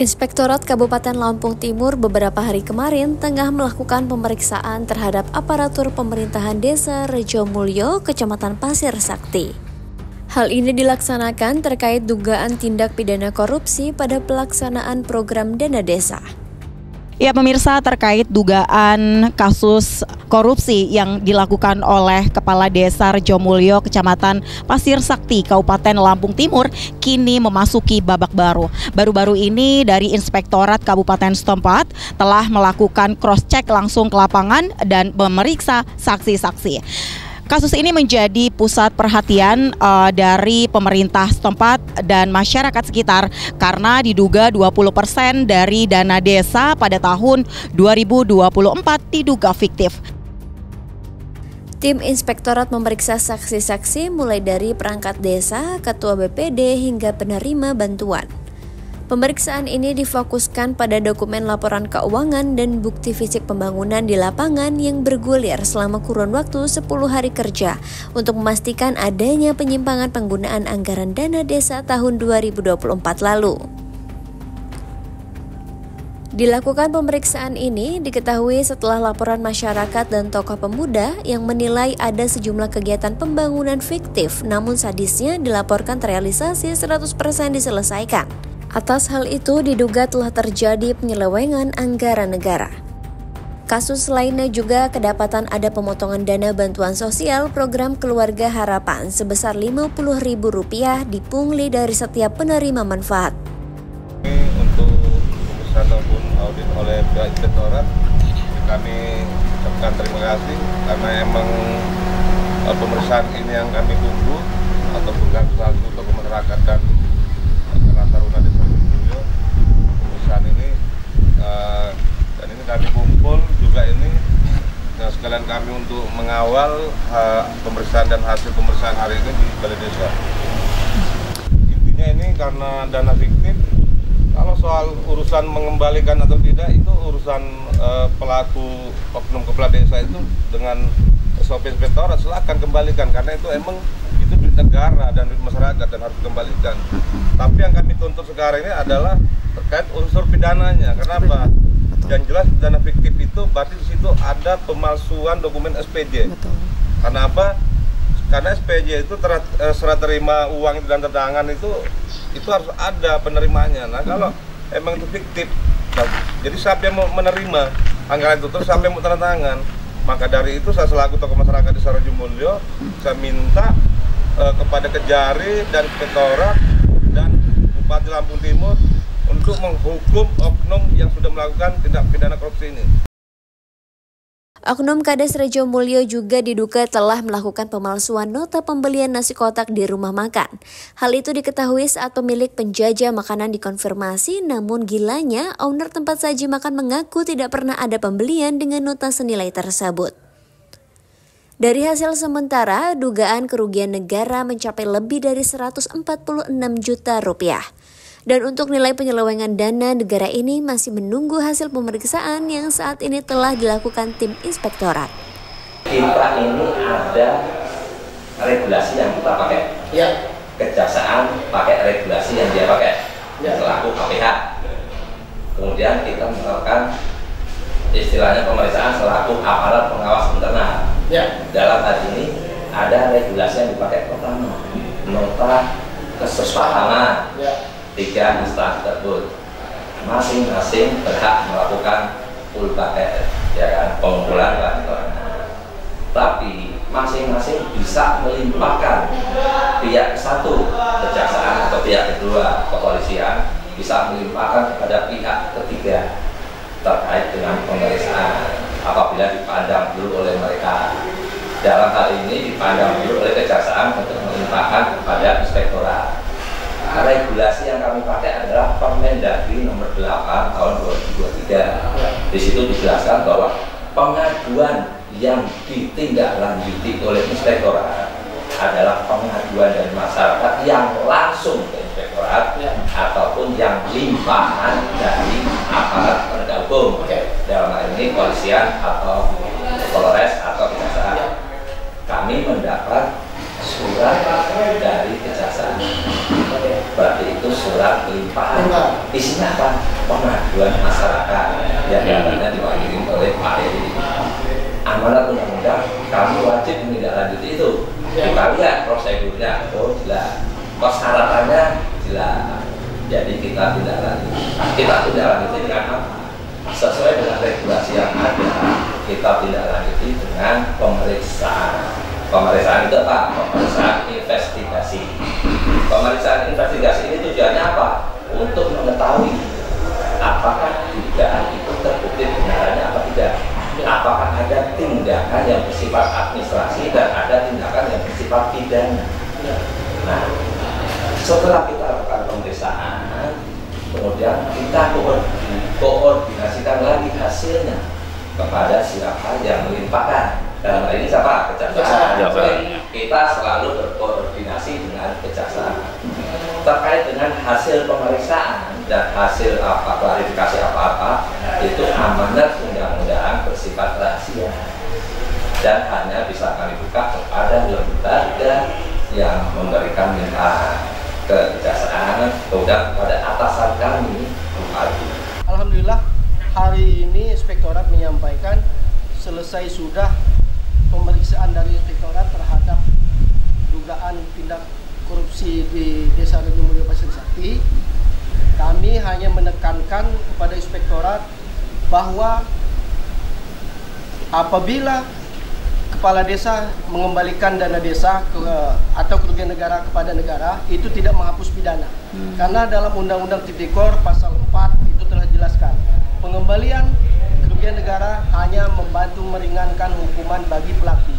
Inspektorat Kabupaten Lampung Timur beberapa hari kemarin tengah melakukan pemeriksaan terhadap aparatur pemerintahan Desa Rejomulyo, Kecamatan Pasir Sakti. Hal ini dilaksanakan terkait dugaan tindak pidana korupsi pada pelaksanaan program dana desa. Ya pemirsa, terkait dugaan kasus korupsi yang dilakukan oleh Kepala Desa Rejomulyo, Kecamatan Pasir Sakti, Kabupaten Lampung Timur, kini memasuki babak baru. Baru-baru ini dari Inspektorat Kabupaten setempat telah melakukan cross-check langsung ke lapangan dan memeriksa saksi-saksi. Kasus ini menjadi pusat perhatian dari pemerintah setempat dan masyarakat sekitar karena diduga 20% dari dana desa pada tahun 2024 diduga fiktif. Tim Inspektorat memeriksa saksi-saksi mulai dari perangkat desa, ketua BPD hingga penerima bantuan. Pemeriksaan ini difokuskan pada dokumen laporan keuangan dan bukti fisik pembangunan di lapangan yang bergulir selama kurun waktu 10 hari kerja untuk memastikan adanya penyimpangan penggunaan anggaran dana desa tahun 2024 lalu. Dilakukan pemeriksaan ini diketahui setelah laporan masyarakat dan tokoh pemuda yang menilai ada sejumlah kegiatan pembangunan fiktif namun sadisnya dilaporkan terrealisasi 100% diselesaikan. Atas hal itu diduga telah terjadi penyelewengan anggaran negara. Kasus lainnya juga kedapatan ada pemotongan dana bantuan sosial program Keluarga Harapan sebesar Rp50.000 dipungli dari setiap penerima manfaat. Untuk pemeriksaan maupun audit oleh pihak Inspektorat, kami ucapkan terima kasih karena emang pemeriksaan ini yang kami tunggu ataupun kasus untuk masyarakat dan Taruna Desa Rejomulyo. Pemeriksaan ini dan ini kami kumpul juga ini sekalian kami untuk mengawal pemeriksaan dan hasil pemeriksaan hari ini di Balai Desa. Intinya ini karena dana fiktif, kalau soal urusan mengembalikan atau tidak itu urusan pelaku oknum kepala desa itu dengan SOP Inspektorat, silakan kembalikan karena itu emang itu duit negara dan duit masyarakat dan harus dikembalikan. Tapi yang kami tuntut sekarang ini adalah terkait unsur pidananya. Kenapa? Yang jelas dana fiktif itu berarti di situ ada pemalsuan dokumen SPJ. Betul. Karena apa? Karena SPJ itu serah terima uang dan tangan itu harus ada penerimanya. Nah kalau emang itu fiktif, nah, jadi siapa yang mau menerima anggaran itu terus siapa yang mau tanda tangan? Maka dari itu saya selaku tokoh masyarakat Desa Rejomulyo saya minta kepada Kejari dan Inspektorat dan Bupati Lampung Timur untuk menghukum oknum yang sudah melakukan tindak pidana korupsi ini. Oknum Kades Rejomulyo juga diduga telah melakukan pemalsuan nota pembelian nasi kotak di rumah makan. Hal itu diketahui saat pemilik penjajah makanan dikonfirmasi, namun gilanya owner tempat saji makan mengaku tidak pernah ada pembelian dengan nota senilai tersebut. Dari hasil sementara, dugaan kerugian negara mencapai lebih dari Rp146 juta. Dan untuk nilai penyelewengan dana negara ini masih menunggu hasil pemeriksaan yang saat ini telah dilakukan tim Inspektorat. Kita ini ada regulasi yang kita pakai. Ya. Kejaksaan pakai regulasi yang dia pakai. Ya. Selaku KPH. Kemudian kita melakukan istilahnya pemeriksaan selaku aparat pengawas internal. Ya. Dalam hal ini ada regulasi yang dipakai pertama, nota kesepahaman. Ya. 3 instansi tersebut masing-masing berhak melakukan full paket, ya kan, pengumpulan bantuan. Tapi masing-masing bisa melimpahkan pihak satu kejaksaan atau pihak kedua kepolisian bisa melimpahkan kepada pihak ketiga terkait dengan pemeriksaan apabila dipandang dulu oleh mereka. Dalam hal ini dipandang dulu oleh kejaksaan untuk melimpahkan kepada Inspektorat. Regulasi yang kami pakai adalah Permendagri nomor 8 tahun 2023. Di situ dijelaskan bahwa pengaduan yang ditindaklanjuti oleh Inspektorat adalah pengaduan dari masyarakat yang langsung ke Inspektorat ataupun yang limpahan dari aparat penegak hukum. Dalam hal ini kepolisian atau Polres atau kejaksaan. Kami mendapat surat dari kejaksaan. Berarti itu surat limpahan. Isinya apa? Pengaduan masyarakat yang katanya diwakili oleh Pak Heri. Amanat undang-undang, kami wajib menindaklanjuti itu. Kita lihat prosedurnya, oh jelas, persyaratannya jelas. Jadi kita tindak lanjuti dengan apa? Sesuai dengan regulasi yang ada, kita tindak lanjuti dengan pemeriksaan. Pemeriksaan itu apa? Pemeriksaan investigasi. Pemeriksaan investigasi ini tujuannya apa? Untuk mengetahui apakah dugaan itu terbukti kebenarannya apa tidak. Apakah ada tindakan yang bersifat administrasi dan ada tindakan yang bersifat pidana. Nah, setelah kita lakukan pemeriksaan, kemudian kita koordinasikan lagi hasilnya kepada siapa yang melimpahkan. Dalam hal ini siapa? Kejaksaan. Kita selalu berkoordinasi dengan kejaksaan terkait dengan hasil pemeriksaan dan hasil klarifikasi apa-apa. Itu amanat undang-undang bersifat rahasia dan hanya bisa kami buka kepada lembaga yang memberikan minta ke kejaksaan, kemudian kepada atasan kami, Bupati. Alhamdulillah hari ini Inspektorat menyampaikan selesai sudah pemeriksaan dari Inspektorat terhadap dugaan tindak korupsi di Desa Rejomulyo Pasir Sakti. Kami hanya menekankan kepada Inspektorat bahwa apabila kepala desa mengembalikan dana desa atau kerugian negara kepada negara, itu tidak menghapus pidana. Karena dalam Undang-Undang Tipikor pasal 4 itu telah dijelaskan, pengembalian kerugian negara hanya membantu meringankan hukuman bagi pelaku.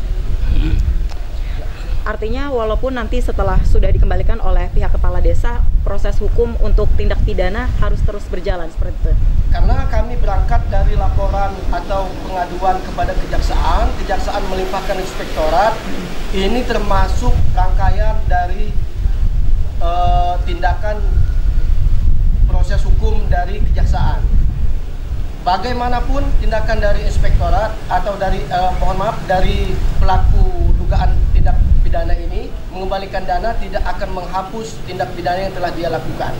Artinya walaupun nanti setelah sudah dikembalikan oleh pihak kepala desa, proses hukum untuk tindak pidana harus terus berjalan seperti itu. Karena kami berangkat dari laporan atau pengaduan kepada kejaksaan, kejaksaan melimpahkan Inspektorat, ini termasuk rangkaian dari tindakan proses hukum dari kejaksaan. Bagaimanapun tindakan dari Inspektorat atau dari dari pelaku dugaan tindak pidana ini mengembalikan dana tidak akan menghapus tindak pidana yang telah dia lakukan.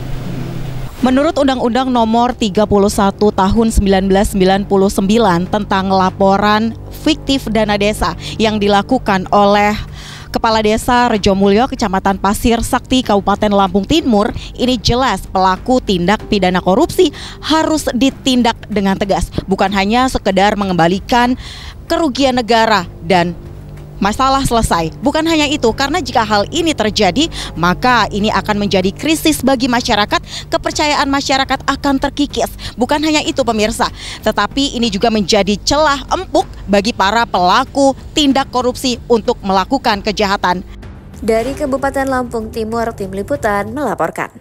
Menurut Undang-Undang Nomor 31 Tahun 1999 tentang laporan fiktif dana desa yang dilakukan oleh Kepala Desa Rejomulyo, Kecamatan Pasir Sakti, Kabupaten Lampung Timur, ini jelas pelaku tindak pidana korupsi harus ditindak dengan tegas, bukan hanya sekedar mengembalikan kerugian negara dan masalah selesai. Bukan hanya itu, karena jika hal ini terjadi, maka ini akan menjadi krisis bagi masyarakat, kepercayaan masyarakat akan terkikis. Bukan hanya itu pemirsa, tetapi ini juga menjadi celah empuk bagi para pelaku tindak korupsi untuk melakukan kejahatan. Dari Kabupaten Lampung Timur, Tim Liputan melaporkan.